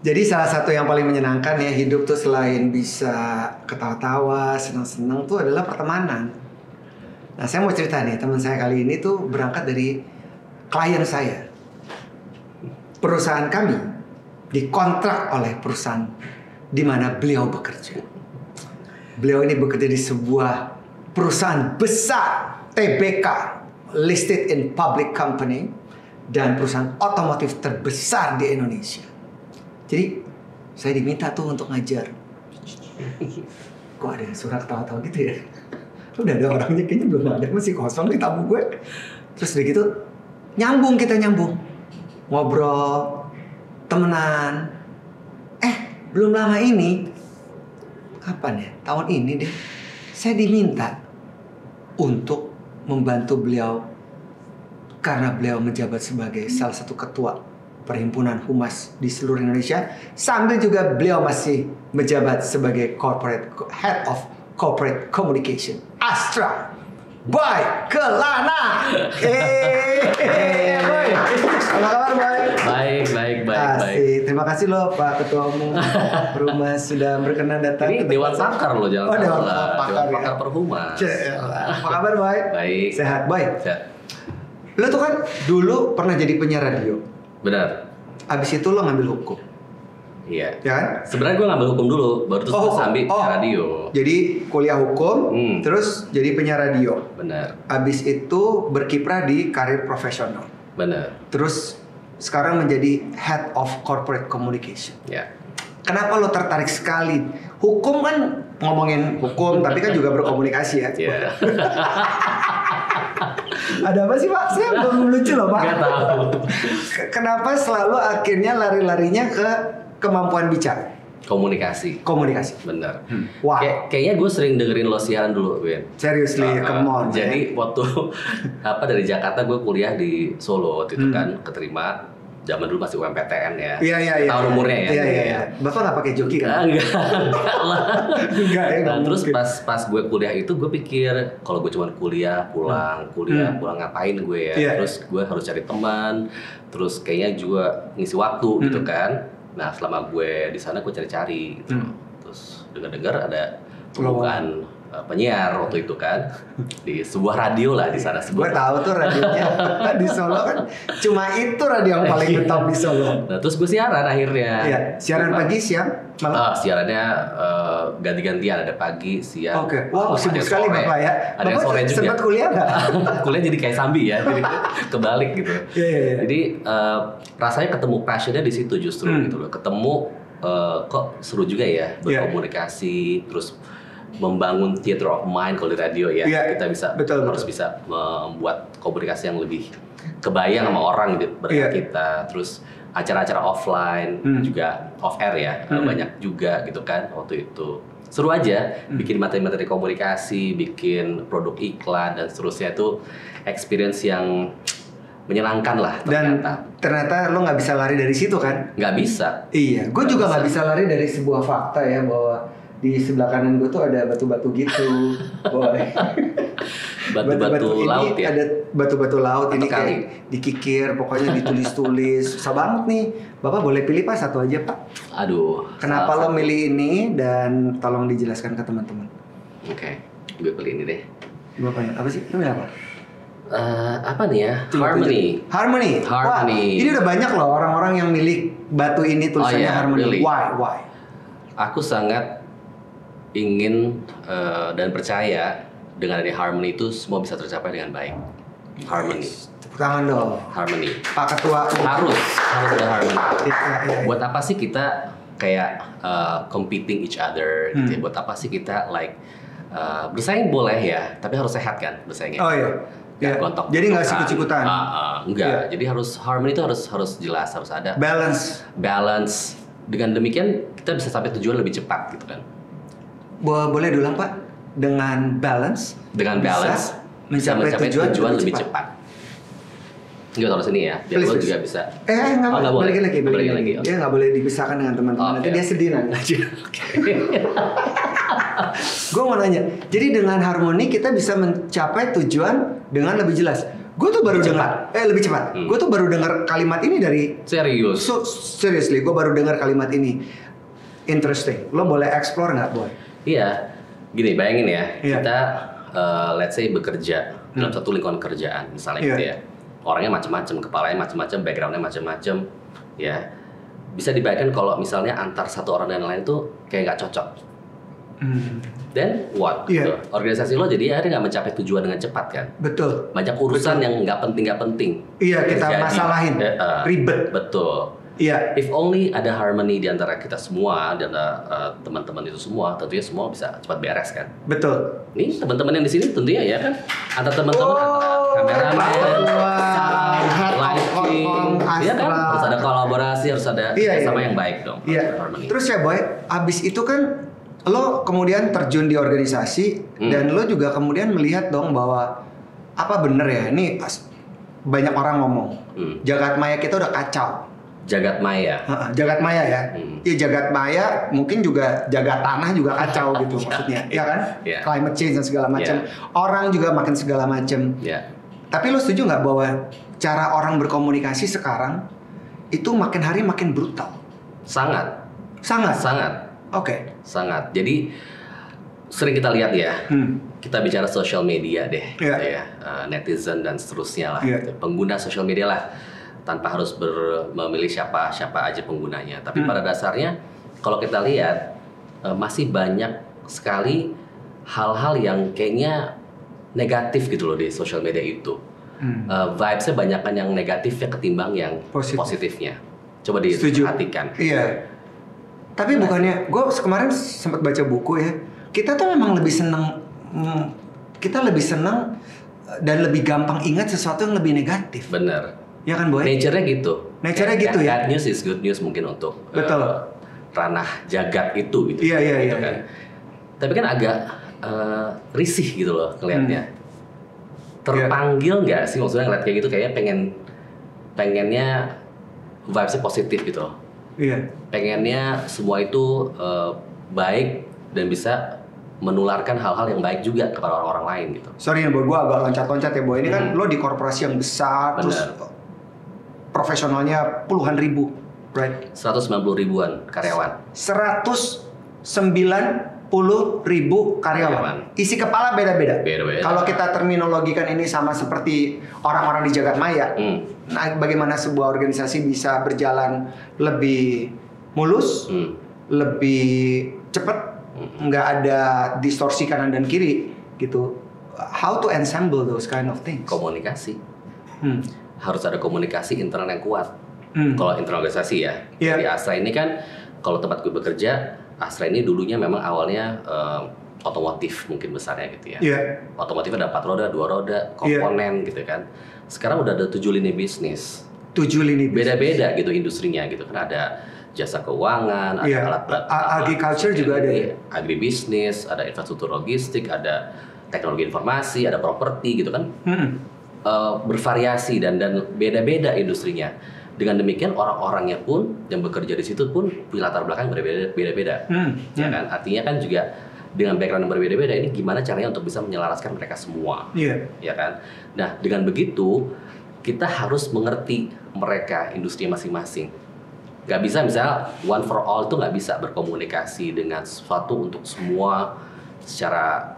Jadi salah satu yang paling menyenangkan ya hidup tuh selain bisa ketawa-tawa, senang-senang tuh adalah pertemanan. Nah saya mau cerita nih, teman saya kali ini tuh berangkat dari klien saya. Perusahaan kami dikontrak oleh perusahaan di mana beliau bekerja. Beliau ini bekerja di sebuah perusahaan besar, TBK, listed in public company, dan perusahaan otomotif terbesar di Indonesia. Jadi saya diminta tuh untuk ngajar. Kok ada surat ketawa-tawa gitu ya? Udah ada orangnya, kayaknya belum ada, masih kosong di tamu gue. Terus udah gitu kita nyambung ngobrol, temenan. Belum lama ini, kapan ya? Tahun ini deh, saya diminta untuk membantu beliau karena beliau menjabat sebagai salah satu ketua Perhimpunan Humas di seluruh Indonesia, sambil juga beliau masih menjabat sebagai Head of Corporate Communication Astra by Kelana. Boy. Apa kabar, Boy? Baik. Terima kasih loh Pak Ketua Umum Perhumas sudah berkenan datang. Ini Dewan Pakar loh, jangan Dewan Pakar Perhumas. Apa kabar, Boy? Baik. Sehat, Boy? Sehat. Lo tuh kan dulu pernah jadi penyiar radio. Benar. Abis itu lo ngambil hukum. Iya. Ya kan? Sebenarnya gue ngambil hukum dulu, baru terus gue sambil radio. Jadi kuliah hukum, terus jadi penyiar radio. Benar. Abis itu berkiprah di karir profesional. Benar. Terus sekarang menjadi Head of Corporate Communication. Ya. Kenapa lo tertarik sekali? Hukum kan ngomongin hukum, tapi kan juga berkomunikasi ya. Iya. Ada apa sih Pak? Saya belum lucu loh Pak. Gak tahu. Kenapa selalu akhirnya lari-larinya ke kemampuan bicara? Komunikasi. Bener. Wah. Kayaknya gue sering dengerin lo siaran dulu, Win. Seriously, come on. Jadi waktu dari Jakarta gue kuliah di Solo, gitu kan, keterima. Zaman dulu masih UMPTN ya. Iya. Tahun umurnya ya. Iya. Bapak nggak pakai joki kan? Enggak lah. Enggak ya. Nah, terus pas gue kuliah itu gue pikir kalau gue cuma kuliah pulang ngapain gue ya. Yeah. Terus gue harus cari teman. Terus kayaknya juga ngisi waktu gitu kan. Nah selama gue di sana gue cari-cari. Gitu. Terus dengar-dengar ada pembukaan penyiar waktu itu kan di sebuah radio lah di sana. Gue tahu tuh radionya di Solo kan cuma itu radio yang paling top di Solo. Nah terus gue siaran akhirnya. Iya. Siaran pagi, siang, malam. Siarannya ganti-gantian, ada pagi, siang. Oke. Wow, sibuk sekali Bapak ya. Ada yang sore juga. Sempat kuliah nggak? Kuliah jadi kayak Sambi ya, jadi kebalik gitu. Iya. Jadi rasanya ketemu passionnya di situ justru gitu loh. Ketemu kok seru juga ya berkomunikasi, terus membangun theater of mind kalau di radio ya. Kita bisa harus bisa membuat komunikasi yang lebih kebayang sama orang gitu kita. Terus acara-acara offline juga off air ya, banyak juga gitu kan waktu itu. Seru aja bikin materi-materi komunikasi, bikin produk iklan dan seterusnya. Itu experience yang menyenangkan lah ternyata. Dan ternyata lo nggak bisa lari dari situ kan? Nggak bisa. Iya, gue juga nggak bisa lari dari sebuah fakta ya bahwa di sebelah kanan gue tuh ada batu-batu gitu, boy. Batu-batu laut ini ya? Ada batu-batu laut atau ini kali? Kayak dikikir, pokoknya ditulis-tulis. Susah banget nih. Bapak boleh pilih Pak satu aja Pak. Aduh. Kenapa lo milih ini dan tolong dijelaskan ke teman-teman. Oke, gue pilih ini deh. Bapaknya apa sih? Lo milih apa? Apa nih ya? Harmony. Wah, ini udah banyak loh orang-orang yang milih batu ini tulisannya Harmony. Really? Why? Aku sangat ingin dan percaya dengan adanya Harmony itu semua bisa tercapai dengan baik. Harmony. Tepuk tangan dong. Harmony. Pak Ketua. Harus ada Harmony. Ya. Buat apa sih kita kayak competing each other gitu ya? Buat apa sih kita bersaing boleh ya, tapi harus sehat kan bersaingnya. Oh iya. Ya. Gontok. Jadi nggak sikut-sikutan. Enggak. Jadi Harmony itu harus jelas, harus ada balance. Dengan demikian kita bisa sampai tujuan lebih cepat gitu kan. Boleh diulang Pak? Dengan balance mencapai tujuan lebih cepat. Gue taruh sini ya, biar lo juga bisa. Nggak boleh lagi. Okay. Dia nggak boleh dipisahkan dengan teman-teman. Nanti dia sedih nanti. Gue mau nanya, jadi dengan Harmony kita bisa mencapai tujuan dengan lebih jelas. Gue tuh baru dengar, lebih cepat. Gue tuh baru dengar kalimat ini dari serius. Seriously, gue baru dengar kalimat ini. Interesting. Lo boleh explore nggak, Boy? Iya. Gini, bayangin ya, kita let's say bekerja dalam satu lingkungan kerjaan, misalnya gitu ya. Orangnya macam-macam, kepalanya macam-macam, backgroundnya macam-macam, ya. Bisa dibayangkan kalau misalnya antar satu orang dan lain tuh kayak nggak cocok. Then what? Gitu. Organisasi lo jadi akhirnya nggak mencapai tujuan dengan cepat kan? Betul. Banyak urusan yang nggak penting. Iya, kita masalahin, ribet. Betul. Iya. If only ada harmony di antara kita semua, di antara teman-teman itu semua, tentunya semua bisa cepat beres kan? Betul. Nih teman-teman yang di sini tentunya ya kan, antara teman-teman, antara kameramen, lighting, ya kan, harus ada kolaborasi, harus ada sama yang baik dong. Iya. Terus ya Boy, abis itu kan lo kemudian terjun di organisasi dan lo juga kemudian melihat dong bahwa apa bener ya ini banyak orang ngomong jagat maya kita udah kacau. Jagat maya. Jagat maya ya. Iya jagat maya mungkin juga jagat tanah juga kacau gitu maksudnya. Iya kan? Climate change dan segala macam. Orang juga makin segala macam. Tapi lo setuju nggak bahwa cara orang berkomunikasi sekarang itu makin hari makin brutal? Sangat. Oke. Sangat. Jadi sering kita lihat ya, kita bicara sosial media deh, gitu ya, netizen dan seterusnya lah, gitu. Pengguna sosial media lah, tanpa harus memilih siapa aja penggunanya. Tapi pada dasarnya, kalau kita lihat masih banyak sekali hal-hal yang kayaknya negatif gitu loh di sosial media itu. Vibes-nya banyakan yang negatifnya ketimbang yang positifnya. Coba diperhatikan. Iya. Tapi bukannya, gue kemarin sempat baca buku ya, kita tuh memang lebih senang, dan lebih gampang ingat sesuatu yang lebih negatif. Bener. Ya kan Boy? Nature-nya gitu. Nature-nya gitu ya? Bad news is good news mungkin untuk ranah jagat itu gitu. Iya. Kan. Tapi kan agak risih gitu loh ngelihatnya. Terpanggil nggak sih maksudnya ngeliat kayak gitu, kayaknya pengennya vibes-nya positif gitu loh. Iya. Pengennya semua itu baik dan bisa menularkan hal-hal yang baik juga kepada orang-orang lain gitu. Sorry ya Boy, gue agak loncat-loncat ya Boy. Ini kan lo di korporasi yang besar, terus profesionalnya puluhan ribu, right? 190 ribuan karyawan. 190 ribu karyawan. Isi kepala beda-beda. Kalau kita terminologikan ini sama seperti orang-orang di jagat maya, nah bagaimana sebuah organisasi bisa berjalan lebih mulus, lebih cepat, nggak ada distorsi kanan dan kiri, gitu. How to ensemble those kind of things? Komunikasi. Harus ada komunikasi internal yang kuat. Kalau internal organisasi ya. Di Astra ini kan, kalau tempat gue bekerja, Astra ini dulunya memang awalnya otomotif mungkin besarnya gitu ya. Otomotif ada 4 roda, 2 roda, komponen gitu kan. Sekarang udah ada 7 lini bisnis. 7 lini bisnis. Beda-beda gitu industrinya gitu kan, ada jasa keuangan, ada alat-alat. Agriculture juga ada ya. Agribisnis, ada infrastruktur logistik, ada teknologi informasi, ada properti gitu kan. Bervariasi dan beda-beda industrinya. Dengan demikian orang-orangnya pun yang bekerja di situ pun punya latar belakang berbeda-beda, ya kan? Artinya kan juga dengan background yang berbeda-beda ini gimana caranya untuk bisa menyelaraskan mereka semua, ya kan? Nah dengan begitu kita harus mengerti mereka industri masing-masing. Gak bisa misalnya one for all itu nggak bisa berkomunikasi dengan sesuatu untuk semua secara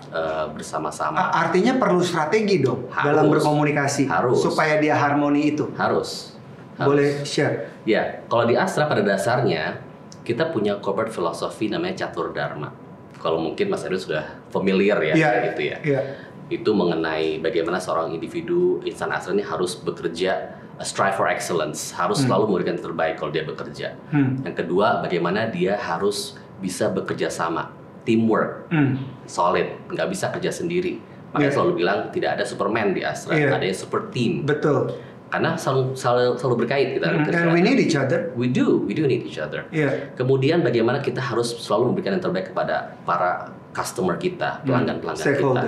bersama-sama. Artinya perlu strategi dong dalam berkomunikasi supaya dia harmoni itu. Harus. Boleh share? Ya, kalau di Astra pada dasarnya kita punya corporate philosophy namanya Catur Dharma. Kalau mungkin Mas Edu sudah familiar ya, gitu ya. Itu mengenai bagaimana seorang individu insan Astra ini harus bekerja strive for excellence, harus selalu memberikan yang terbaik kalau dia bekerja. Yang kedua, bagaimana dia harus bisa bekerja sama, teamwork, solid, nggak bisa kerja sendiri. Makanya selalu bilang tidak ada Superman di Astra, ada yang super team. Betul. Karena selalu berkait kita. And we need each other. We do need each other. Kemudian bagaimana kita harus selalu memberikan yang terbaik kepada para customer kita, pelanggan-pelanggan kita.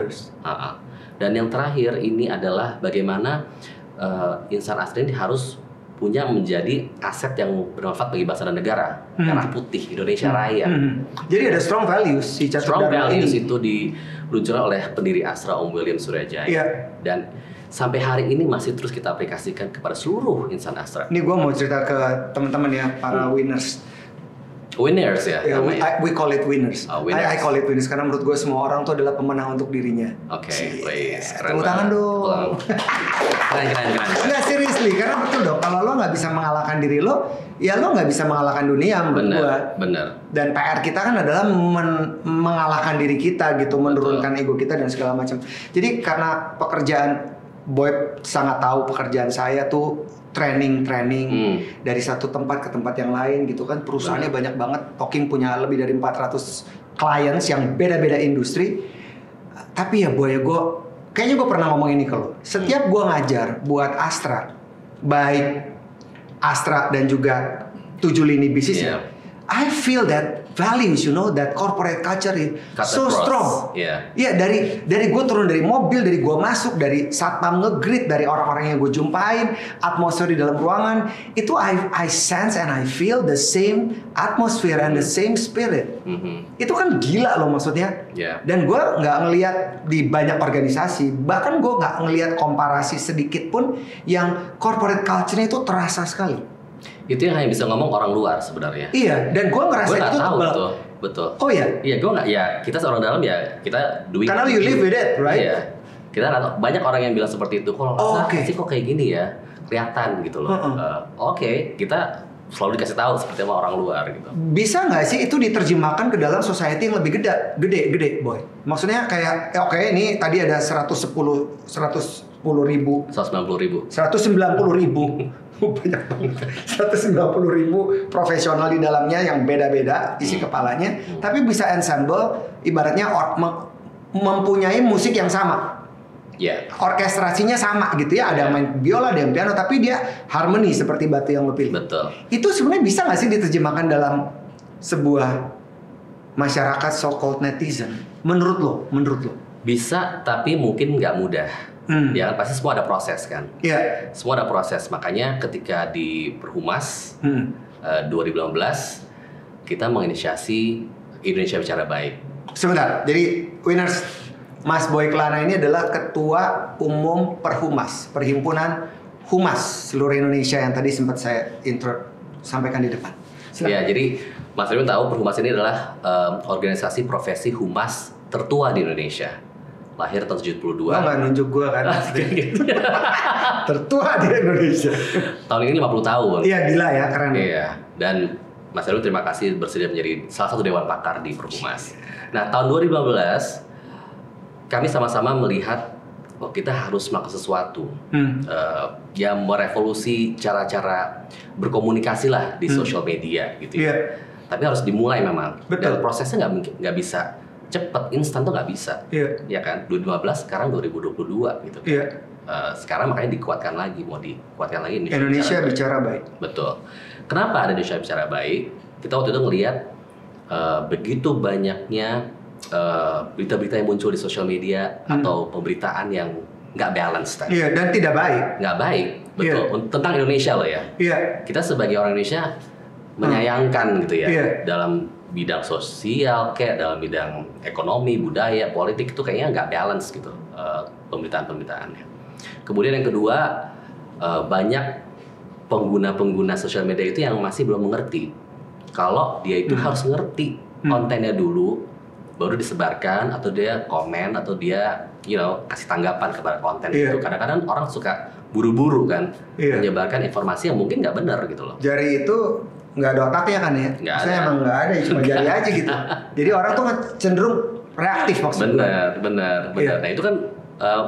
Dan yang terakhir ini adalah bagaimana insan Astra ini harus menjadi aset yang bermanfaat bagi bangsa dan negara. Merah putih Indonesia Raya. Jadi ada strong values si Catur Dharma ini. Strong values itu diluncurkan oleh pendiri Astra Om William Suryajaya. Dan sampai hari ini masih terus kita aplikasikan kepada seluruh insan Astra. Ini gue mau cerita ke teman-teman ya, para winners. Winners ya? We call it winners. Winners. I call it winners karena menurut gue semua orang tuh adalah pemenang untuk dirinya. Oke, please. Tepuk tangan dong. Keren. Nggak, seriously, karena betul dong. Kalau lo nggak bisa mengalahkan diri lo, ya lo nggak bisa mengalahkan dunia menurut gue. Bener. Dan PR kita kan adalah mengalahkan diri kita gitu, menurunkan ego kita dan segala macam. Jadi karena pekerjaan Boy sangat tahu pekerjaan saya tuh training dari satu tempat ke tempat yang lain gitu kan. Perusahaannya banyak banget. Talking punya lebih dari 400 clients yang beda-beda industri. Tapi ya Boy, kayaknya gue pernah ngomong ini ke lo. Setiap gue ngajar buat Astra, baik Astra dan juga 7 lini bisnisnya, I feel that values, that corporate culture is so strong. Iya, dari gue turun dari mobil, dari gue masuk, dari satpam nge-greet, dari orang-orang yang gue jumpain, atmosfer di dalam ruangan, itu I sense and I feel the same atmosphere and the same spirit. Itu kan gila loh maksudnya. Dan gue nggak ngelihat di banyak organisasi, bahkan gue nggak ngelihat komparasi sedikit pun yang corporate culture-nya itu terasa sekali. Itu yang hanya bisa ngomong orang luar sebenarnya. Iya, dan gue ngerasa itu tahu betul. Oh iya? Iya, gue nggak. Ya, kita seorang dalam ya kita doing. Karena you live with it, right? Iya. Kita nggak tahu. Banyak orang yang bilang seperti itu. Kalau sih kok kayak gini ya, kelihatan gitu loh. Kita selalu dikasih tahu seperti apa orang luar gitu. Bisa nggak sih itu diterjemahkan ke dalam society yang lebih gede, Boy? Maksudnya kayak, ini tadi ada 190 ribu. Banyak banget. 190.000 profesional di dalamnya yang beda-beda isi kepalanya, tapi bisa ensemble, ibaratnya mempunyai musik yang sama. Orkestrasinya sama gitu ya, ada main biola, ada yang piano, tapi dia harmoni seperti batu yang lo pilih. Betul. Itu sebenarnya bisa nggak sih diterjemahkan dalam sebuah masyarakat so-called netizen? Menurut lo? Bisa, tapi mungkin nggak mudah. Ya pasti semua ada proses kan. Semua ada proses. Makanya ketika di Perhumas 2015 kita menginisiasi Indonesia Bicara Baik. Sebentar. Jadi winners, Mas Boy Kelana ini adalah Ketua Umum Perhumas, Perhimpunan Humas seluruh Indonesia yang tadi sempat saya sampaikan di depan. Ya, jadi Mas Firman tahu Perhumas ini adalah organisasi profesi humas tertua di Indonesia. Lahir tahun 72. Lo nggak nunjuk gue kan? Tertua di Indonesia. Tahun ini 50 tahun. Iya, gila ya, keren. Iya. Dan Mas Erwin terima kasih bersedia menjadi salah satu dewan pakar di Perhumas. Nah, tahun 2015 kami sama-sama melihat kita harus melakukan sesuatu yang merevolusi cara-cara berkomunikasi lah di sosial media gitu ya. Tapi harus dimulai memang. Betul. Dan prosesnya nggak bisa cepet, instan tuh nggak bisa. Ya kan? 2015 sekarang 2022 gitu. Sekarang makanya dikuatkan lagi, mau dikuatkan lagi Indonesia Bicara Baik. Betul. Kenapa ada Indonesia Bicara Baik? Kita waktu itu ngelihat begitu banyaknya berita-berita yang muncul di sosial media atau pemberitaan yang nggak balance tadi. Iya, dan tidak baik. Nggak baik, betul. Tentang Indonesia loh ya. Kita sebagai orang Indonesia menyayangkan gitu ya dalam bidang sosial, kayak dalam bidang ekonomi, budaya, politik itu kayaknya nggak balance gitu pemberitaan-pemberitaannya. Kemudian yang kedua, banyak pengguna sosial media itu yang masih belum mengerti kalau dia itu harus ngerti kontennya dulu, baru disebarkan atau dia komen atau dia kasih tanggapan kepada konten itu. Kadang-kadang orang suka buru-buru kan menyebarkan informasi yang mungkin nggak benar gitu loh. Jari itu nggak ada otaknya kan ya? Saya emang nggak ada, cuma jari aja gitu. Jadi orang tuh cenderung reaktif maksudnya. Benar. Nah itu kan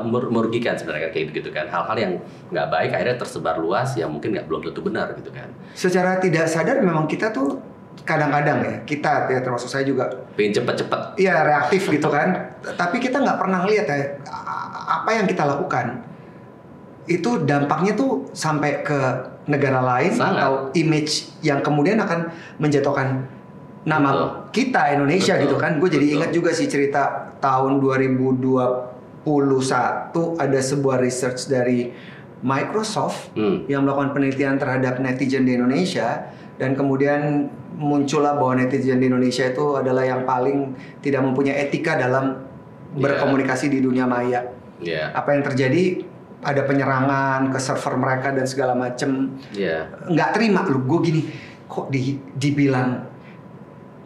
merugikan sebenarnya kayak gitu kan. Hal-hal yang nggak baik akhirnya tersebar luas yang mungkin belum tentu benar gitu kan. Secara tidak sadar memang kita tuh kadang-kadang kita termasuk saya juga pengen cepet-cepet. Iya, reaktif gitu kan. Tapi kita nggak pernah lihat apa yang kita lakukan itu dampaknya tuh sampai ke negara lain. Sangat. Atau image yang kemudian akan menjatuhkan nama kita Indonesia. Betul. Gitu kan. Gue jadi ingat juga sih cerita tahun 2021 ada sebuah research dari Microsoft yang melakukan penelitian terhadap netizen di Indonesia, dan kemudian muncullah bahwa netizen di Indonesia itu adalah yang paling tidak mempunyai etika dalam berkomunikasi di dunia maya. Apa yang terjadi? ada penyerangan ke server mereka dan segala macem. Nggak terima lu, gue gini, kok dibilang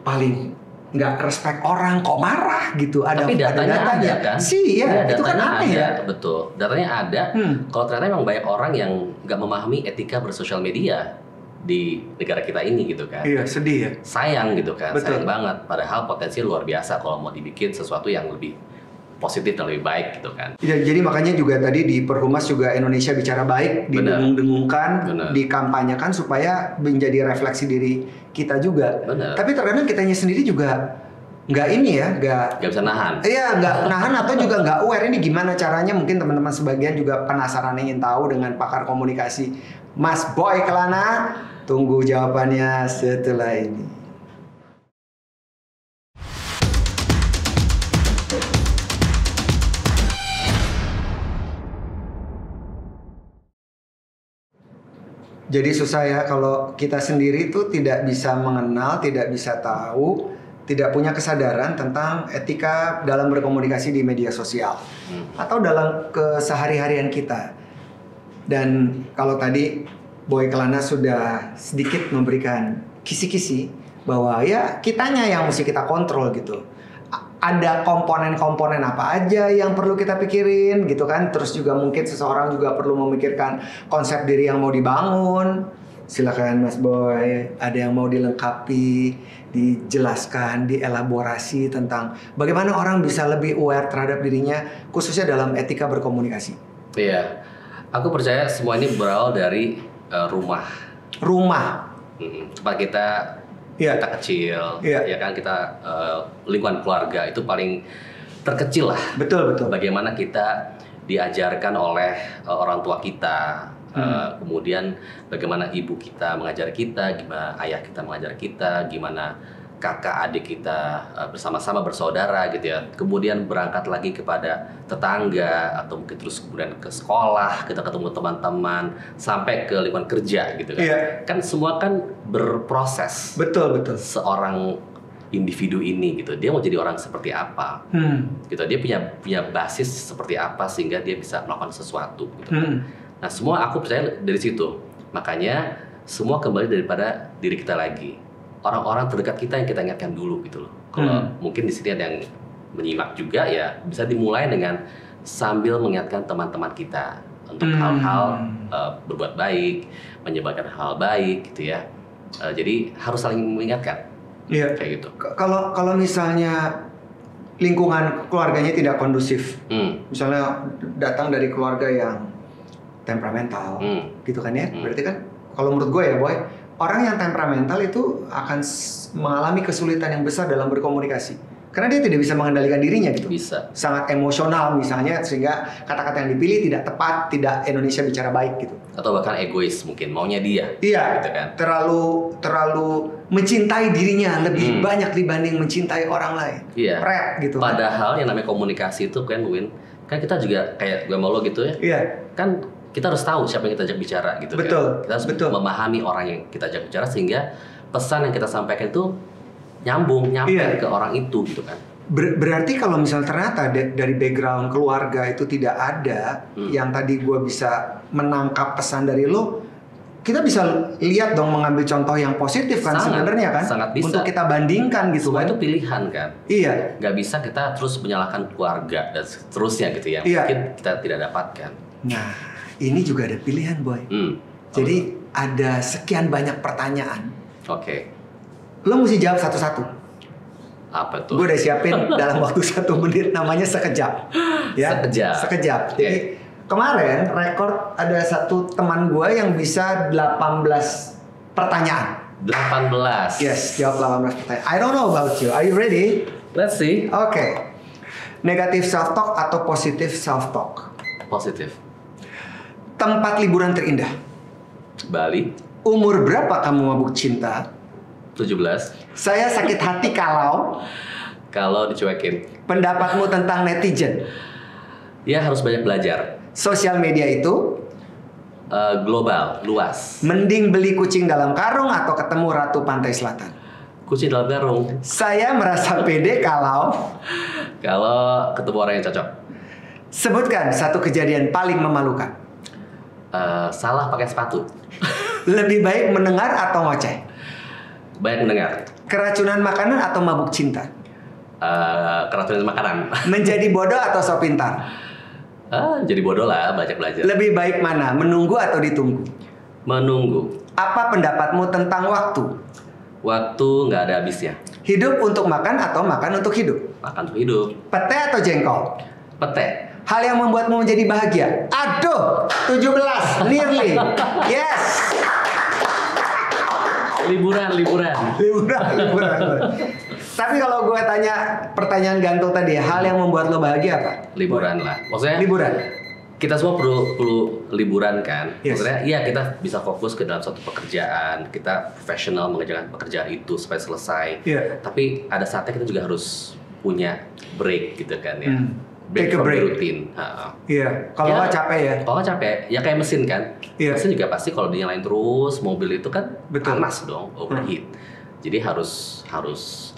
paling nggak respect orang, kok marah gitu. Tapi datanya ada kan? Sih ya, itu kan aneh ya. Betul, datanya ada. Kalau ternyata memang banyak orang yang nggak memahami etika bersosial media di negara kita ini gitu kan. Iya, sedih ya. Sayang gitu kan, betul. sayang banget. Padahal potensi luar biasa kalau mau dibikin sesuatu yang lebih positif dan lebih baik gitu kan. Ya, jadi makanya juga tadi di Perhumas juga Indonesia Bicara Baik didengung-dengungkan, dikampanyekan supaya menjadi refleksi diri kita juga. Tapi terkadang kitanya sendiri juga nggak ini ya, nggak bisa nahan. Iya, nggak nahan atau juga nggak aware ini gimana caranya. Mungkin teman-teman sebagian juga penasaran ingin tahu dengan pakar komunikasi Mas Boy Kelana. Tunggu jawabannya setelah ini. Jadi susah ya kalau kita sendiri tuh tidak bisa mengenal, tidak bisa tahu, tidak punya kesadaran tentang etika dalam berkomunikasi di media sosial atau dalam kesehari-harian kita. Dan kalau tadi Boy Kelana sudah sedikit memberikan kisi-kisi bahwa ya kitanya yang mesti kita kontrol gitu. Ada komponen-komponen apa aja yang perlu kita pikirin gitu kan. Terus juga mungkin seseorang juga perlu memikirkan konsep diri yang mau dibangun. Silakan Mas Boy, ada yang mau dilengkapi, dijelaskan, dielaborasi tentang bagaimana orang bisa lebih aware terhadap dirinya khususnya dalam etika berkomunikasi. Iya, aku percaya semua ini berawal dari rumah. Tempat kita kecil, ya kan, kita lingkungan keluarga itu paling terkecil lah. Betul. Bagaimana kita diajarkan oleh orang tua kita, kemudian bagaimana ibu kita mengajar kita, gimana ayah kita mengajar kita, gimana kakak adik kita bersama-sama bersaudara gitu ya. Kemudian berangkat lagi kepada tetangga atau mungkin terus kemudian ke sekolah, kita ketemu teman-teman sampai ke lingkungan kerja gitu kan. Kan semua kan berproses. Betul. Seorang individu ini gitu, dia mau jadi orang seperti apa, gitu. Dia punya basis seperti apa sehingga dia bisa melakukan sesuatu. Gitu. Nah semua aku percaya dari situ. Makanya semua kembali daripada diri kita lagi. Orang-orang terdekat kita yang kita ingatkan dulu gitu loh. Kalau mungkin di sini ada yang menyimak juga ya, bisa dimulai dengan sambil mengingatkan teman-teman kita untuk hal-hal berbuat baik, menyebarkan hal baik gitu ya. Jadi harus saling mengingatkan. Iya. Kayak gitu. Kalau misalnya lingkungan keluarganya tidak kondusif, misalnya datang dari keluarga yang temperamental, gitu kan ya. Berarti kan kalau menurut gue ya Boy, orang yang temperamental itu akan mengalami kesulitan yang besar dalam berkomunikasi. Karena dia tidak bisa mengendalikan dirinya gitu. Bisa. Sangat emosional misalnya, sehingga kata-kata yang dipilih tidak tepat, tidak Indonesia Bicara Baik gitu. Atau bahkan egois mungkin, maunya dia. Iya, gitu kan. terlalu mencintai dirinya lebih banyak dibanding mencintai orang lain. Iya. Gitu. Padahal yang namanya komunikasi itu kan Win, kan kita juga kayak gue mau lo gitu ya. Iya. Kan kita harus tahu siapa yang kita ajak bicara gitu. Betul. Kan? Kita harus memahami orang yang kita ajak bicara sehingga pesan yang kita sampaikan itu nyampe ke orang itu gitu kan. Berarti kalau misal ternyata dari background keluarga itu tidak ada yang tadi gue bisa menangkap pesan dari lo, kita bisa lihat dong mengambil contoh yang positif kan sebenarnya kan. Sangat bisa. Untuk kita bandingkan gitu. Semua kan. itu pilihan kan. Iya. Gak bisa kita terus menyalahkan keluarga dan seterusnya gitu ya. Mungkin kita tidak dapatkan. Nah, ini juga ada pilihan Boy. Jadi ada sekian banyak pertanyaan. Oke. Lo mesti jawab satu-satu. Apa tuh? Gue udah siapin dalam waktu 1 menit, namanya sekejap. Ya? Sekejap. Jadi kemarin rekor ada satu teman gue yang bisa 18 pertanyaan. 18? Yes, jawab 18 pertanyaan. I don't know about you. Are you ready? Let's see. Oke. Negatif self-talk atau positif self-talk? Positif. Tempat liburan terindah? Bali. Umur berapa kamu mabuk cinta? 17. Saya sakit hati kalau dicuekin. Pendapatmu tentang netizen? Ya harus banyak belajar. Sosial media itu global, luas. Mending beli kucing dalam karung atau ketemu ratu pantai selatan? Kucing dalam karung. Saya merasa pede kalau ketemu orang yang cocok. Sebutkan satu kejadian paling memalukan. Salah pakai sepatu. Lebih baik mendengar atau ngoceh? Baik mendengar. Keracunan makanan atau mabuk cinta? Keracunan makanan. Menjadi bodoh atau sok pintar? Jadi bodoh lah, banyak belajar. Lebih baik mana, menunggu atau ditunggu? Menunggu. Apa pendapatmu tentang waktu? Waktu nggak ada habisnya. Hidup untuk makan atau makan untuk hidup? Makan untuk hidup. Pete atau jengkol? Pete. Hal yang membuatmu menjadi bahagia? Aduh, 17, nearly. Yes. Liburan. Tapi kalau gue tanya pertanyaan gantung tadi, hal yang membuat lo bahagia apa? Liburan lah. Maksudnya liburan. Kita semua perlu liburan kan. Yes. Maksudnya iya kita bisa fokus ke dalam suatu pekerjaan, kita profesional mengerjakan pekerjaan itu sampai selesai. Yeah. Tapi ada saatnya kita juga harus punya break gitu kan ya. Take a break. Rutin. Iya. Kalau nggak capek ya. Kalau nggak capek, ya kayak mesin kan. Yeah. Mesin juga pasti kalau dinyalain terus, mobil itu kan betul. panas dong, overheat. Jadi harus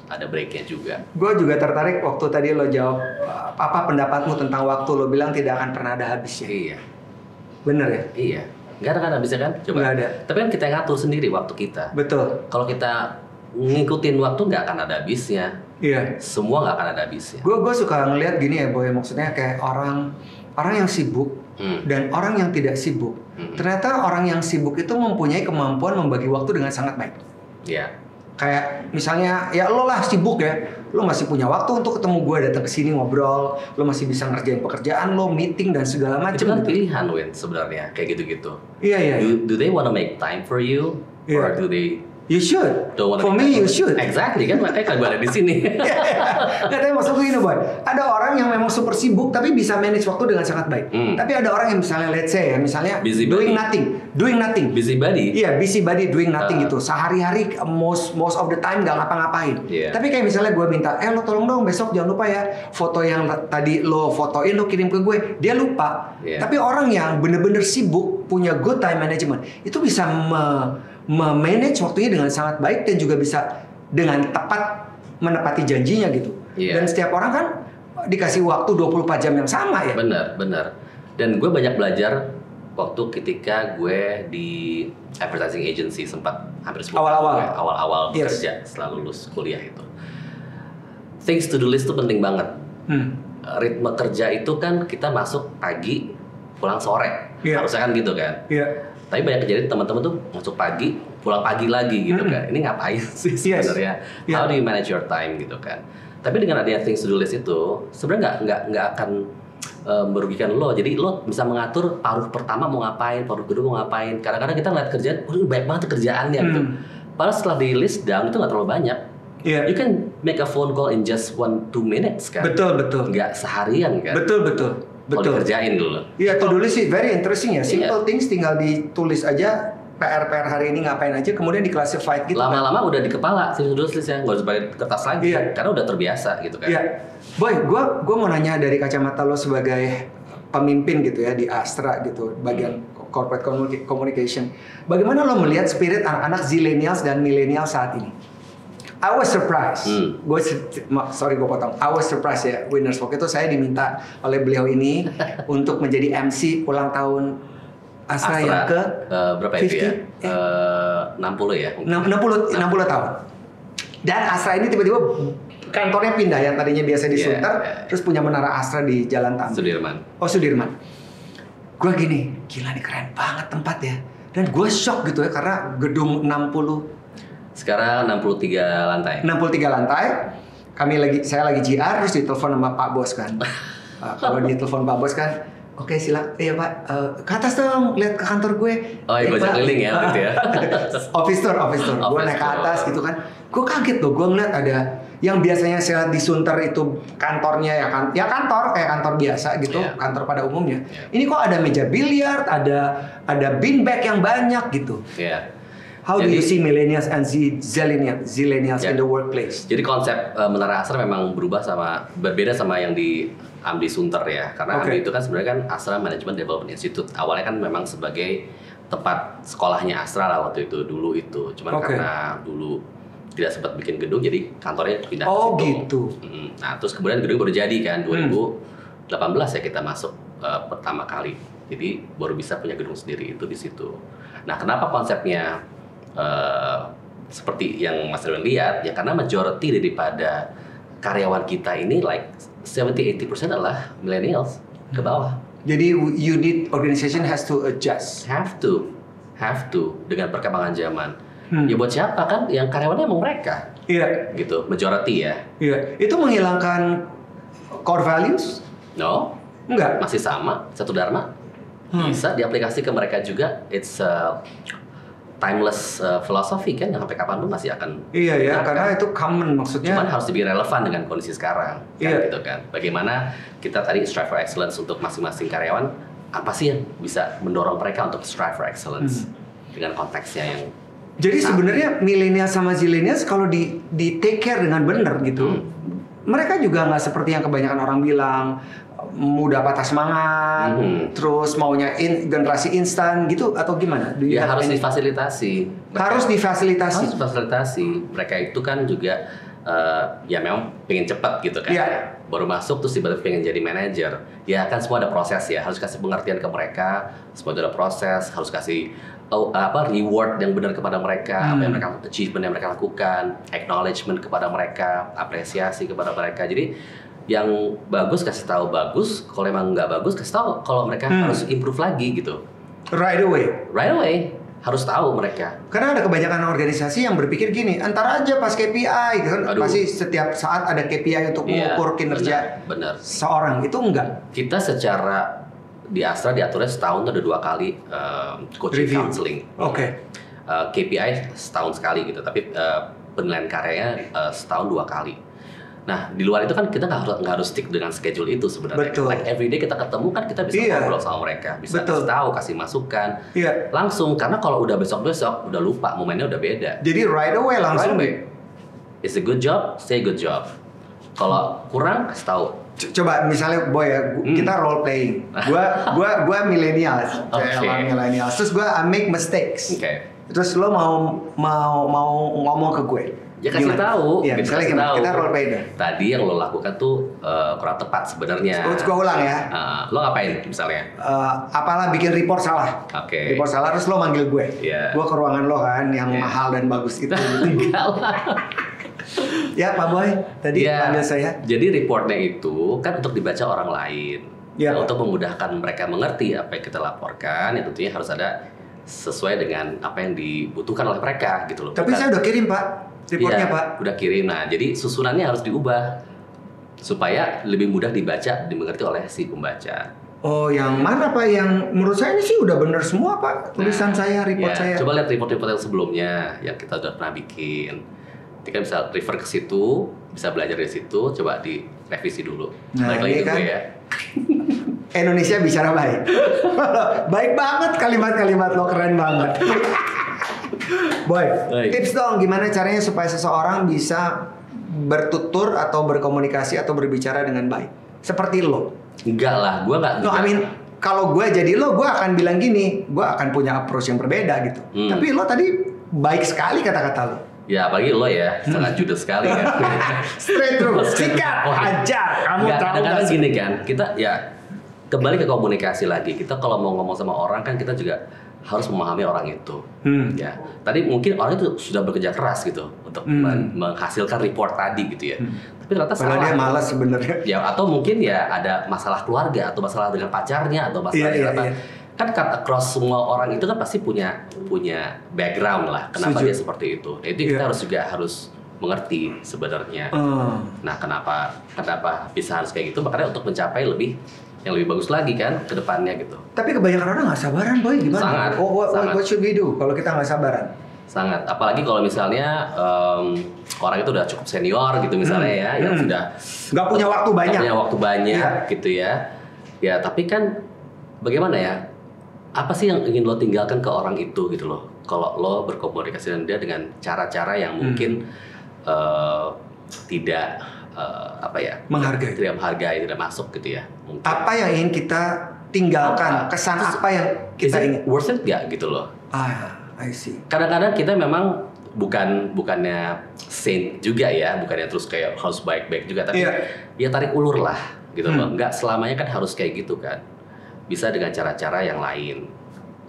ada breaknya juga. Gue juga tertarik waktu tadi lo jawab apa pendapatmu tentang waktu, lo bilang tidak akan pernah ada habisnya. Iya. Bener ya? Iya. Nggak ada kan habisnya kan? Coba. Nggak ada. Tapi kan kita yang ngatur sendiri waktu kita. Betul. Kalau kita ngikutin waktu nggak akan ada habisnya. Iya. Semua nggak akan ada habisnya. Gue suka ngeliat gini ya Boy, maksudnya kayak orang yang sibuk dan orang yang tidak sibuk. Ternyata orang yang sibuk itu mempunyai kemampuan membagi waktu dengan sangat baik. Iya. Kayak misalnya ya lo lah sibuk ya, lo masih punya waktu untuk ketemu gue, datang ke sini ngobrol, lo masih bisa ngerjain pekerjaan lo, meeting dan segala macam. Itu kan pilihan Win sebenarnya kayak gitu-gitu. Iya. Do they wanna make time for you or do they? You should. For me, you should. Exactly kan, makanya kan gue ada di sini. Nggak, tapi maksudku gini Boy, ada orang yang memang super sibuk tapi bisa manage waktu dengan sangat baik. Tapi ada orang yang misalnya let's say ya, misalnya doing nothing. Busybody. Iya, busybody doing nothing gitu. Sehari-hari most of the time nggak ngapa-ngapain. Yeah. Tapi kayak misalnya gue minta, lo tolong dong besok jangan lupa ya foto yang tadi lo fotoin lo kirim ke gue. Dia lupa. Yeah. Tapi orang yang bener-bener sibuk punya good time management itu bisa memanage waktunya dengan sangat baik dan juga bisa dengan tepat menepati janjinya gitu. Yeah. Dan setiap orang kan dikasih waktu 24 jam yang sama ya. Benar. Dan gue banyak belajar waktu ketika gue di advertising agency sempat hampir 10 awal-awal bekerja setelah lulus kuliah itu. Things to do list itu penting banget. Ritme kerja itu kan kita masuk pagi, pulang sore. Harusnya kan gitu kan. Tapi banyak kejadian teman-teman tuh masuk pagi, pulang pagi lagi gitu kan. Ini ngapain sih sebenarnya? How do you manage your time gitu kan? Tapi dengan adanya things to do list itu sebenarnya nggak akan merugikan lo. Jadi lo bisa mengatur paruh pertama mau ngapain, paruh kedua mau ngapain. Kadang-kadang kita ngeliat kerjaan, banyak banget kerjaannya gitu. Padahal setelah di list down itu nggak terlalu banyak. You can make a phone call in just 1-2 minutes kan. Betul. Nggak seharian kan. Betul. Kalau dikerjain dulu. Iya, to do list sih very interesting ya. Simple things tinggal ditulis aja. PR hari ini ngapain aja, kemudian di-classified gitu. Lama-lama udah di kepala to do list ya, nggak harus pakai kertas lagi. Karena udah terbiasa gitu kan. Iya. Boy, gue mau nanya dari kacamata lo sebagai pemimpin gitu ya di Astra gitu, bagian corporate communication. Bagaimana lo melihat spirit anak-anak zillennials dan millennials saat ini? I was surprised. Gue potong. I was surprised ya, Winners Walk itu saya diminta oleh beliau ini untuk menjadi MC ulang tahun Astra yang ke berapa itu ya? 60 ya? 60 tahun. Dan Astra ini tiba-tiba kantornya pindah yang tadinya biasa di Sunter, terus punya menara Astra di Jalan Tamrin. Sudirman. Gue gini, gila nih keren banget tempat ya. Dan gue shock gitu ya karena gedung 60. Sekarang 63 lantai. 63 lantai. Saya lagi GR terus ditelepon sama Pak Bos kan. Kalau ditelepon Pak Bos kan, oke silakan. Iya Pak, ke atas dong, lihat ke kantor gue. Oh iya, gojek keliling ya gitu ya. Office tour. Gue naik ke atas gitu kan. Gue kaget loh, gue ngeliat ada yang biasanya saya lihat di Sunter itu kantornya ya kantor kayak kantor biasa gitu, kantor pada umumnya. Ini kok ada meja biliar, ada beanbag yang banyak gitu. How do you see millennials and zillennials in the workplace? Jadi konsep Menara Astra memang berbeda sama yang di AMDI Sunter ya. Karena AMDI itu kan sebenarnya kan Astra Management Development Institute. Awalnya kan memang sebagai tempat sekolahnya Astra lah waktu itu dulu itu. Cuman karena dulu tidak sempat bikin gedung, jadi kantornya pindah ke situ. Gitu. Nah terus kemudian gedung baru jadi kan 2012 2018 ya kita masuk pertama kali. Jadi baru bisa punya gedung sendiri itu di situ. Nah, kenapa konsepnya seperti yang Mas Irwin lihat? Ya karena majority daripada karyawan kita ini like 70-80% adalah millennials ke bawah. Jadi unit organization has to adjust. Have to dengan perkembangan zaman. Ya buat siapa kan? Yang karyawannya emang mereka. Iya. Gitu, majority ya. Iya. Itu menghilangkan core values? No. Enggak. Masih sama, satu dharma. Bisa diaplikasi ke mereka juga. It's a timeless philosophy kan yang sampai kapanpun masih akan. Iya ya, karena itu common maksudnya. Cuman harus lebih relevan dengan kondisi sekarang. Kan, gitu kan. Bagaimana kita tadi strive for excellence untuk masing-masing karyawan, apa sih yang bisa mendorong mereka untuk strive for excellence dengan konteksnya yang. Jadi sebenarnya milenial sama zilenials kalau di take care dengan benar gitu, mereka juga nggak seperti yang kebanyakan orang bilang mudah patah semangat, terus maunya generasi instan gitu atau gimana? Ya harus difasilitasi. Harus difasilitasi. Harus difasilitasi. Mereka itu kan juga ya memang pengen cepat gitu kan. Baru masuk terus tiba-tiba pengen jadi manajer. Ya kan semua ada proses ya. Harus kasih pengertian ke mereka. Semua ada proses. Harus kasih reward yang benar kepada mereka, apa yang mereka achievement yang mereka lakukan, acknowledgement kepada mereka, apresiasi kepada mereka. Jadi yang bagus kasih tahu bagus, kalau emang nggak bagus kasih tahu kalau mereka harus improve lagi gitu. Right away harus tahu mereka. Karena ada kebanyakan organisasi yang berpikir gini, antar aja pas KPI gitu kan. Pasti setiap saat ada KPI untuk mengukur kinerja benar. Seorang, itu enggak. Kita secara di Astra diaturnya setahun ada 2 kali coaching counseling. KPI setahun sekali gitu, tapi penilaian karyanya setahun 2 kali. Nah di luar itu kan kita nggak harus stick dengan schedule itu sebenarnya. Like every day kita ketemu kan kita bisa ngobrol sama mereka, bisa kasih tahu, kasih masukan, langsung. Karena kalau udah besok udah lupa, momennya udah beda. Jadi right away langsung. It's a good job, say good job. Kalau kurang kasih tahu. Coba misalnya Boy ya, kita role playing. Gua millennials, millennials. Terus gua make mistakes. Terus lo mau ngomong ke gue. Ya kasih tahu. Ya, misalnya gimana? Kita role play deh. Tadi yang lo lakukan tuh kurang tepat sebenarnya. Gua ulang ya. Lo ngapain misalnya? Apalah bikin report salah. Report salah terus lo manggil gue. Gue ke ruangan lo kan yang mahal dan bagus itu. Enggak lah. Ya Pak Boy, tadi panggil saya. Jadi reportnya itu kan untuk dibaca orang lain. Nah, untuk memudahkan mereka mengerti apa yang kita laporkan, ya tentunya harus ada sesuai dengan apa yang dibutuhkan oleh mereka gitu loh. Tapi saya udah kirim Pak, reportnya Pak. Udah kirim. Nah, jadi susunannya harus diubah supaya lebih mudah dibaca, dimengerti oleh si pembaca. Oh, yang mana Pak? Yang menurut saya ini sih udah bener semua Pak. Tulisan saya, report saya. Coba lihat report-report yang sebelumnya yang kita udah pernah bikin. Kita bisa refer ke situ, bisa belajar dari situ, coba direvisi dulu. Balik lagi ke gue ya. Indonesia bicara baik. Baik banget kalimat-kalimat lo, keren banget. Boy, tips dong gimana caranya supaya seseorang bisa bertutur atau berkomunikasi atau berbicara dengan baik. Seperti lo. Enggak lah, gue enggak. No, kalau gue jadi lo, gue akan bilang gini, gue akan punya approach yang berbeda gitu. Tapi lo tadi baik sekali kata-kata lo. Ya apalagi lo ya, sangat judes sekali kan. Straight through, sikat, hajar. Kamu tahu kadang-kadang gini kan, kita ya kembali ke komunikasi lagi. Kita kalau mau ngomong sama orang kan kita juga harus memahami orang itu. Ya, tadi mungkin orang itu sudah bekerja keras gitu untuk menghasilkan report tadi gitu ya. Tapi ternyata salah. Dia malas sebenarnya. Ya atau mungkin ya ada masalah keluarga atau masalah dengan pacarnya atau masalah apa. Kan across semua orang itu kan pasti punya background lah kenapa dia seperti itu. Nah, itu kita harus mengerti sebenarnya. Nah, kenapa bisa harus kayak gitu? Makanya untuk mencapai yang lebih bagus lagi kan ke depannya gitu. Tapi kebanyakan orang nggak sabaran, Boy, gimana? Sangat. What should we do kalau kita nggak sabaran? Sangat. Apalagi kalau misalnya orang itu udah cukup senior gitu misalnya ya, yang sudah nggak punya waktu banyak, gitu ya. Ya tapi kan bagaimana ya? Apa sih yang ingin lo tinggalkan ke orang itu gitu loh? Kalau lo berkomunikasi dengan dia dengan cara-cara yang mungkin tidak menghargai, tidak masuk gitu ya. Mungkin. Apa yang ingin kita tinggalkan? Kesan apa yang kita ingin? Worth it nggak gitu loh? I see. Kadang-kadang kita memang bukannya saint juga ya, bukannya terus kayak harus baik-baik juga, tapi ya tarik ulur lah gitu loh. Nggak selamanya kan harus kayak gitu kan. Bisa dengan cara-cara yang lain.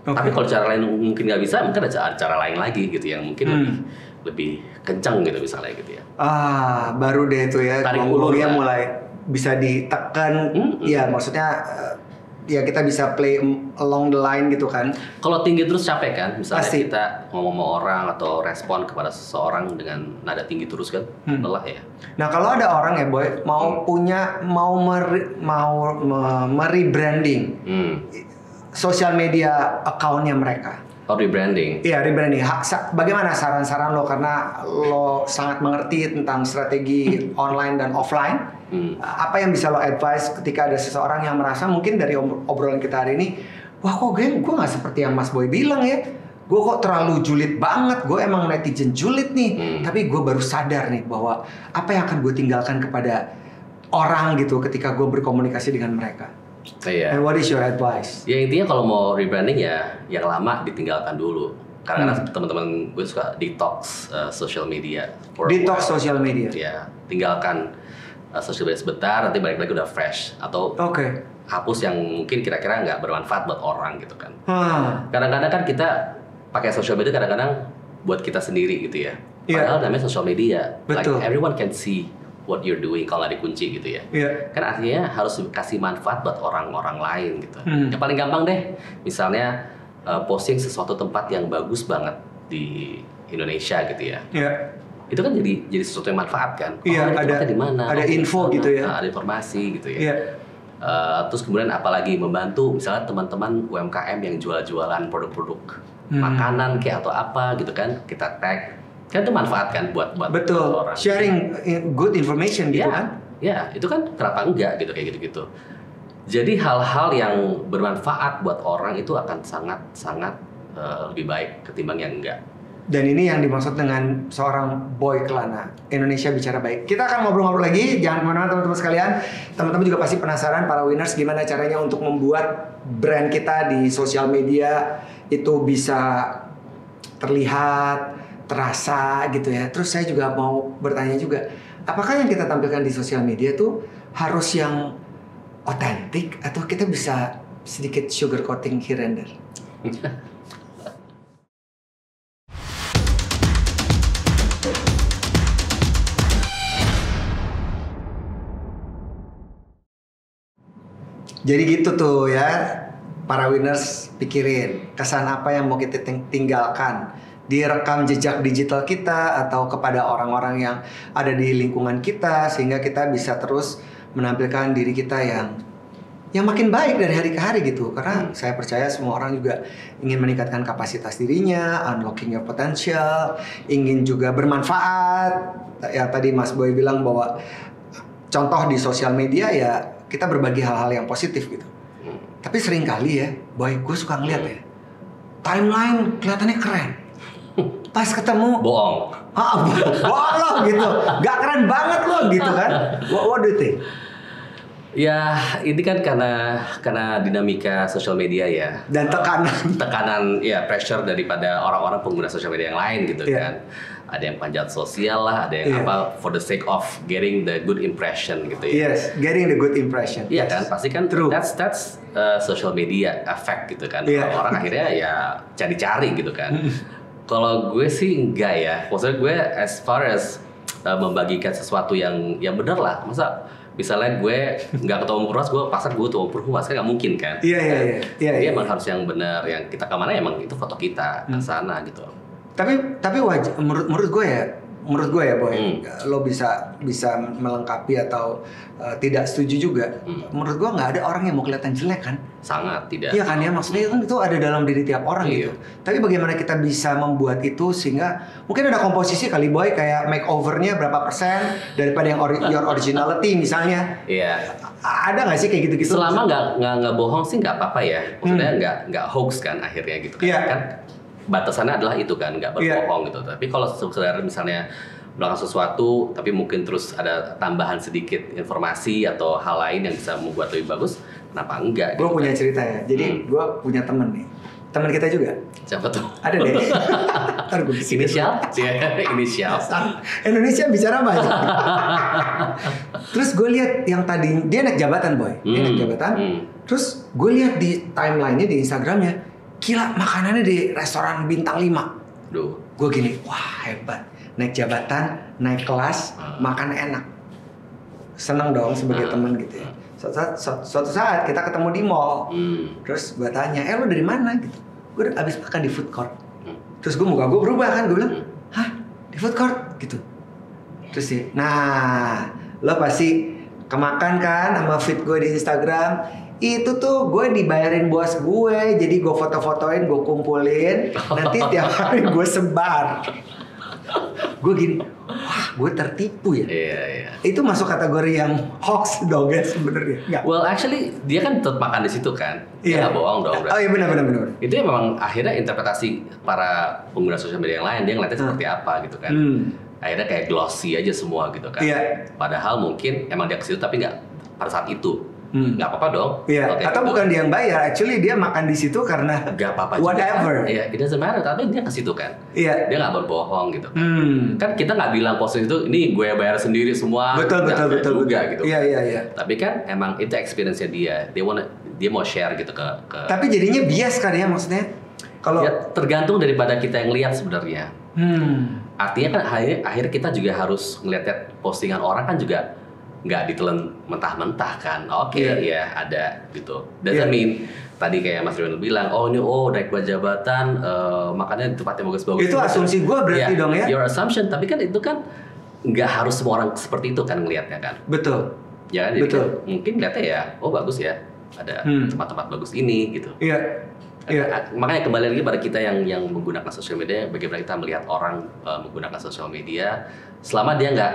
Tapi kalau cara lain mungkin nggak bisa, mungkin ada cara lain lagi gitu yang mungkin lebih kencang gitu misalnya gitu ya. Baru deh itu ya. Tarik ulurnya mulai bisa ditekan. Ya maksudnya ya kita bisa play along the line gitu kan. Kalau tinggi terus capek kan, misalnya Pasti. kita ngomong sama orang atau respon kepada seseorang dengan nada tinggi terus kan, lelah ya. Nah kalau ada orang ya Boy mau merebranding sosial media accountnya mereka. Rebranding. Iya, rebranding. Bagaimana saran-saran lo, karena lo sangat mengerti tentang strategi online dan offline. Apa yang bisa lo advice ketika ada seseorang yang merasa mungkin dari obrolan kita hari ini, wah kok gue nggak seperti yang Mas Boy bilang ya. Gue kok terlalu julid banget, gue emang netizen julid nih. Tapi gue baru sadar nih bahwa apa yang akan gue tinggalkan kepada orang gitu ketika gue berkomunikasi dengan mereka. Iya. And what is your advice? Ya intinya kalau mau rebranding ya yang lama ditinggalkan dulu. Karena teman-teman gue suka detox social media. Detox social media. Ya, tinggalkan social media sebentar, nanti balik lagi udah fresh. Atau hapus yang mungkin kira-kira nggak bermanfaat buat orang gitu kan. Kadang-kadang kan kita pakai social media kadang-kadang buat kita sendiri gitu ya. Padahal namanya social media. Betul. Like everyone can see what you're doing kalau nggak dikunci gitu ya. Kan artinya harus kasih manfaat buat orang-orang lain gitu. Yang paling gampang deh, misalnya posting sesuatu tempat yang bagus banget di Indonesia gitu ya. Itu kan jadi sesuatu yang manfaat kan. Ada di mana? Ada info gitu ya. Ada informasi gitu ya. Terus kemudian apalagi membantu misalnya teman-teman UMKM yang jual-jualan produk-produk makanan kayak atau apa gitu kan, kita tag. Kan itu manfaat kan buat betul orang. Sharing good information gitu kan. Ya, itu kan kenapa enggak gitu kayak gitu-gitu. Jadi hal-hal yang bermanfaat buat orang itu akan sangat lebih baik ketimbang yang enggak. Dan ini yang dimaksud dengan seorang Boy Kelana, Indonesia Bicara Baik. Kita akan ngobrol-ngobrol lagi, jangan kemana-mana teman-teman sekalian. Teman-teman juga pasti penasaran para winners gimana caranya untuk membuat brand kita di sosial media itu bisa terlihat, terasa gitu ya. Terus saya juga mau bertanya juga, apakah yang kita tampilkan di sosial media tuh harus yang otentik atau kita bisa sedikit sugar coating here and there? Jadi gitu tuh ya, para winners pikirin kesan apa yang mau kita tinggalkan di rekam jejak digital kita atau kepada orang-orang yang ada di lingkungan kita, sehingga kita bisa terus menampilkan diri kita yang makin baik dari hari ke hari gitu. Karena saya percaya semua orang juga ingin meningkatkan kapasitas dirinya, unlocking your potential, ingin juga bermanfaat. Ya tadi Mas Boy bilang bahwa contoh di sosial media ya kita berbagi hal-hal yang positif gitu. Tapi sering kali ya, Boy, gue suka ngeliat ya, timeline kelihatannya keren. Pas ketemu bohong. Bohong loh gitu. Gak keren banget loh gitu kan. What do you think? Ya, ini kan karena dinamika sosial media ya. Dan tekanan ya, pressure daripada orang-orang pengguna sosial media yang lain gitu kan. Ada yang panjat sosial lah, ada yang apa for the sake of getting the good impression gitu ya. Yes, getting the good impression. Iya kan, pasti kan true. That's social media effect gitu kan. Orang akhirnya ya cari-cari gitu kan. Kalau gue sih enggak ya. Maksudnya gue as far as membagikan sesuatu yang benar lah. Masa misalnya gue nggak ketemu Purwas, gue pasar gue ketemu Purwas, kan nggak mungkin kan? Iya. Dia emang harus yang benar, yang kita kemana emang itu foto kita ke sana gitu. Tapi wajib, menurut gue ya Boy, lo bisa melengkapi atau tidak setuju juga. Menurut gue nggak ada orang yang mau kelihatan jelek kan? Sangat tidak. Iya kan ya, maksudnya kan itu ada dalam diri tiap orang gitu. Tapi bagaimana kita bisa membuat itu sehingga mungkin ada komposisi kali Boy, kayak makeovernya berapa persen daripada yang your originality misalnya. Iya. Ada nggak sih kayak gitu-gitu? Selama nggak bohong sih nggak apa-apa ya. Maksudnya nggak hoax kan akhirnya gitu kan. Iya. Kan batasannya adalah itu kan, nggak berbohong gitu. Tapi kalau sekedar misalnya melakukan sesuatu tapi mungkin terus ada tambahan sedikit informasi atau hal lain yang bisa membuat lebih bagus, kenapa enggak? Gue punya cerita ya. Jadi gue punya temen nih. teman kita juga. Siapa tuh? Ada deh. Ntar gue Inisial? Inisial. Indonesia bicara banyak. Terus gue lihat yang tadi dia naik jabatan boy, dia naik jabatan. Terus gue lihat di timelinenya di Instagramnya, gila makanannya di restoran bintang 5. Duh. Gue gini, wah hebat. Naik jabatan, naik kelas, makan enak. Seneng dong sebagai teman gitu ya. Suatu saat kita ketemu di mall. Terus gue tanya, lu dari mana gitu? Gue abis makan di food court. Terus muka gue berubah kan, gue bilang, hah di food court gitu. Terus sih, nah lo pasti kemakan kan sama feed gue di Instagram. Itu tuh gue dibayarin bos gue, jadi gue foto-fotoin, gue kumpulin, nanti tiap hari gue sebar. Gue gini, wah gue tertipu ya. Iya. Itu masuk kategori yang hoax dong ya sebenarnya. Well actually dia kan tetap makan di situ kan. Dia nggak bohong dong. Oh iya benar. Itu ya memang akhirnya interpretasi para pengguna sosial media yang lain, dia ngeliatnya seperti apa gitu kan. Akhirnya kayak glossy aja semua gitu kan. Padahal mungkin emang dia ke situ tapi nggak pada saat itu. Nggak apa-apa dong. Iya. Atau bukan dia yang bayar, actually dia makan di situ karena nggak apa-apa. Whatever. Iya, it doesn't matter. Tapi dia ke situ kan. Iya. Dia nggak berbohong gitu. Kan kita nggak bilang posting itu, ini gue bayar sendiri semua. Betul. Juga gitu. Iya. Tapi kan emang itu experience-nya dia mau share gitu ke. Tapi jadinya bias kan ya maksudnya. Kalau ya, tergantung daripada kita yang lihat sebenarnya. Artinya kan akhirnya kita juga harus ngeliat postingan orang kan juga nggak ditelan mentah-mentah kan. Oke, ya ada gitu. Doesn't mean tadi kayak Mas Ridwan bilang, naik jabatan, makannya di tempat yang bagus-bagus. Itu asumsi gue berarti dong ya. Your assumption, tapi kan itu kan nggak harus semua orang seperti itu kan ngelihatnya kan. Betul. Ya kan, jadi kan, mungkin lihatnya ya, bagus ya, ada tempat-tempat bagus ini gitu. Iya. Makanya kembali lagi pada kita yang menggunakan sosial media, bagaimana kita melihat orang menggunakan sosial media, selama dia nggak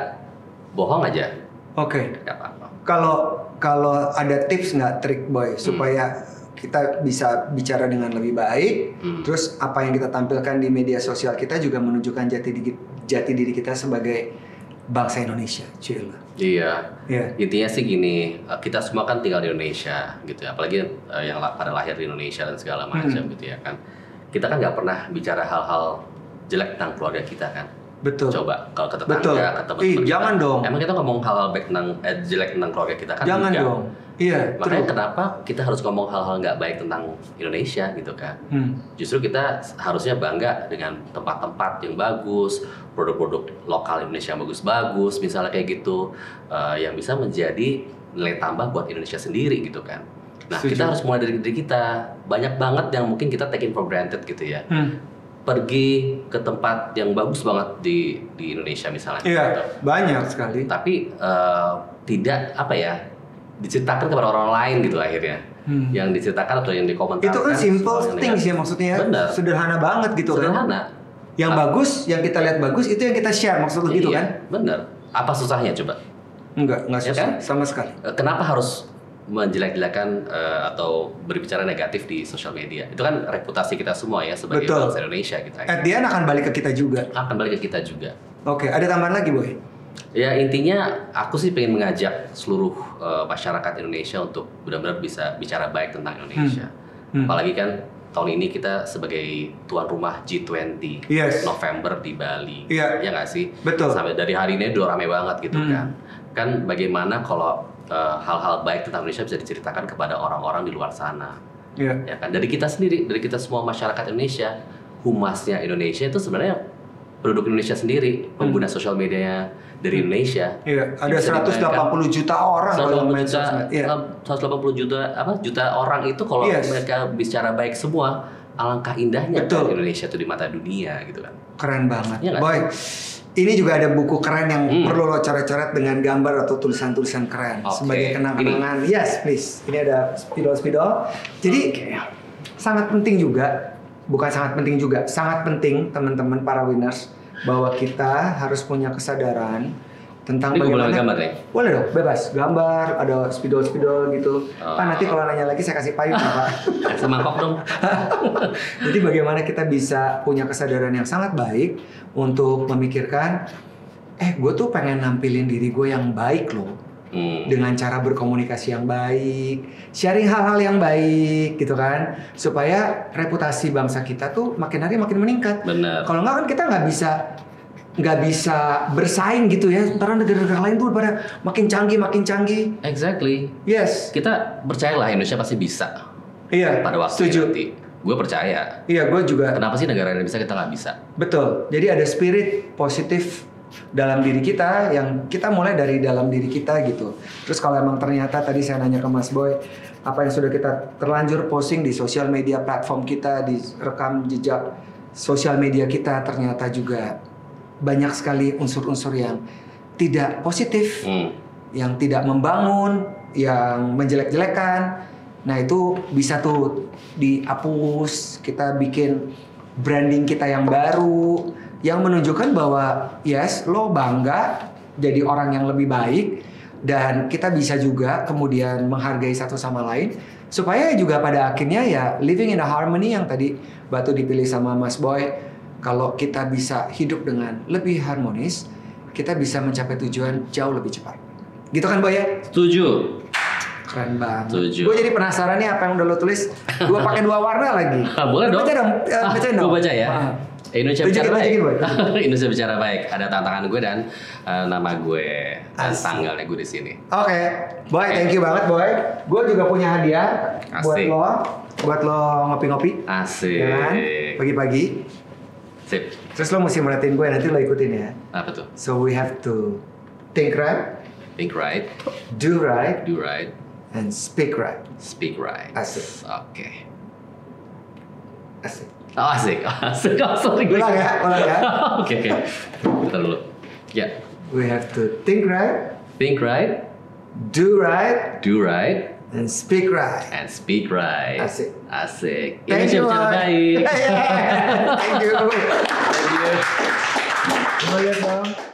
bohong aja. Oke. Nggak apa-apa. Kalau ada tips nggak trik boy supaya kita bisa bicara dengan lebih baik, terus apa yang kita tampilkan di media sosial kita juga menunjukkan jati diri kita sebagai bangsa Indonesia, Cila. Iya. Intinya sih gini, kita semua kan tinggal di Indonesia gitu ya, apalagi yang pada lahir di Indonesia dan segala macam gitu ya kan. Kita kan nggak pernah bicara hal-hal jelek tentang keluarga kita kan. Betul. Coba kalau ke tetangga, ke teman-teman jangan dong. Emang kita ngomong hal-hal baik tentang jelek tentang keluarga kita kan? Jangan enggak. dong. Iya. Makanya kenapa kita harus ngomong hal-hal nggak baik tentang Indonesia gitu kan? Justru kita harusnya bangga dengan tempat-tempat yang bagus, produk-produk lokal Indonesia yang bagus-bagus, misalnya kayak gitu, yang bisa menjadi nilai tambah buat Indonesia sendiri gitu kan? Nah, kita harus mulai dari diri kita. Banyak banget yang mungkin kita taking for granted gitu ya. Pergi ke tempat yang bagus banget di Indonesia misalnya. Iya, gitu. banyak sekali. Tapi tidak diceritakan kepada orang lain gitu akhirnya. Yang diceritakan atau yang dikomentarkan. Itu kan simple things ya maksudnya. Bener. Sederhana banget gitu kan. Sederhana. Yang bagus, yang kita lihat bagus itu yang kita share maksud gitu kan? Bener. Apa susahnya coba? Enggak susah ya kan? Sama sekali. Kenapa harus menjelek-jelekan atau berbicara negatif di sosial media? Itu kan reputasi kita semua ya sebagai bangsa Indonesia kita. At the end akan balik ke kita juga. Akan balik ke kita juga. Oke, ada tambahan lagi boy? Ya intinya aku sih pengen mengajak seluruh masyarakat Indonesia untuk benar-benar bisa bicara baik tentang Indonesia. Apalagi kan tahun ini kita sebagai tuan rumah G20 November di Bali. Ya nggak sih? Betul. Sampai dari hari ini udah rame banget gitu kan. Kan bagaimana kalau hal-hal baik tentang Indonesia bisa diceritakan kepada orang-orang di luar sana. Ya kan? Dari kita sendiri, dari kita semua masyarakat Indonesia, humasnya Indonesia itu sebenarnya penduduk Indonesia sendiri, pengguna sosial medianya dari Indonesia. Iya, ada 180 juta orang kalau main sosmed. 180 juta orang itu kalau mereka bicara baik semua, alangkah indahnya kan Indonesia itu di mata dunia gitu kan. Keren banget. Ya, boy, ini juga ada buku keren yang perlu lo coret-coret dengan gambar atau tulisan-tulisan keren sebagai kenang-kenangan. Yes, please. Ini ada spidol-spidol. Jadi sangat penting juga, bukan sangat penting juga, sangat penting teman-teman para winners bahwa kita harus punya kesadaran tentang ini bagaimana. Boleh gambar deh? Boleh dong, bebas. Gambar, ada spidol-spidol gitu. Pak nanti kalau nanya lagi saya kasih payung ya Pak. Semangkok dong. Jadi bagaimana kita bisa punya kesadaran yang sangat baik untuk memikirkan, gue tuh pengen nampilin diri gue yang baik loh. dengan cara berkomunikasi yang baik, sharing hal-hal yang baik gitu kan, supaya reputasi bangsa kita tuh makin hari makin meningkat. Benar. Kalau nggak kan kita nggak bisa bersaing gitu ya. Ntar negara-negara lain tuh pada makin canggih. Exactly. Yes. Kita percayalah Indonesia pasti bisa. Iya. Pada waktu nanti. Gue percaya. Iya, gue juga. Kenapa sih negara lain bisa kita nggak bisa? Betul. Jadi ada spirit positif dalam diri kita yang kita mulai dari dalam diri kita gitu. Terus kalau emang ternyata tadi saya nanya ke Mas Boy, apa yang sudah kita terlanjur posting di sosial media platform kita, di rekam jejak sosial media kita, ternyata juga banyak sekali unsur-unsur yang tidak positif, yang tidak membangun, yang menjelek-jelekan. Nah itu bisa tuh dihapus, kita bikin branding kita yang baru, yang menunjukkan bahwa yes, lo bangga jadi orang yang lebih baik, dan kita bisa juga kemudian menghargai satu sama lain, supaya juga pada akhirnya ya living in a harmony yang tadi Batu dipilih sama Mas Boy. Kalau kita bisa hidup dengan lebih harmonis, kita bisa mencapai tujuan jauh lebih cepat. Gitu kan Boy ya? Setuju. Keren banget. Setuju. Gue jadi penasaran nih apa yang udah lo tulis. Gue pakai 2 warna lagi. Boleh dong. Baca dong. Bacain dong. Gue baca ya. Indonesia bicara baik. Indonesia bicara baik. Ada tantangan gue dan nama gue dan tanggalnya gue di sini. Oke. Boy, thank you banget Boy. Gue juga punya hadiah buat lo ngopi-ngopi. Asik. Ya kan? Pagi-pagi. Sip. Terus lo mesti merhatiin gue, nanti lo ikutin ya. Apa tuh? So we have to think right, do right, and speak right. Asik. Oke. Asik. Oh, asik. Sorry gue. Ulang ya. Oke. Bentar dulu. Ya. We have to think right, do right, and speak right. Asik. Thank you. Bicara baik. Thank you. Thank you. Lihat dong.